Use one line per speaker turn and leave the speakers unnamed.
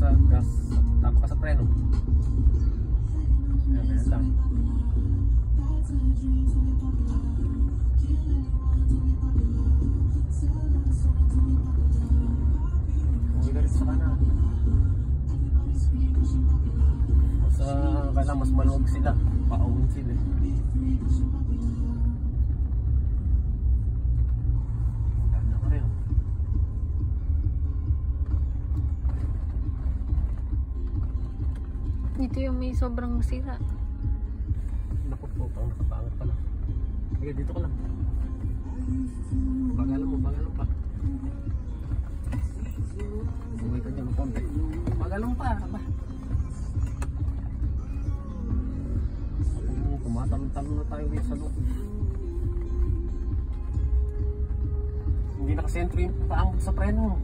sa gas, tapak ka sa preno. Ayan lang. Uwi ka rin sa kanan. Kailangan mas maluwag sila, paawin sila. Ganda ka rin.
Ito yung may sobrang sira.
Naku po, pang nakapangat pala. Sige, dito ka lang. Bagalan mo pa. Buhay ka dyan ng konti. Bagalan pa, ba? Tumatalon-talon na tayo dito sa loob. Hindi nakasentro yung paambot sa preno.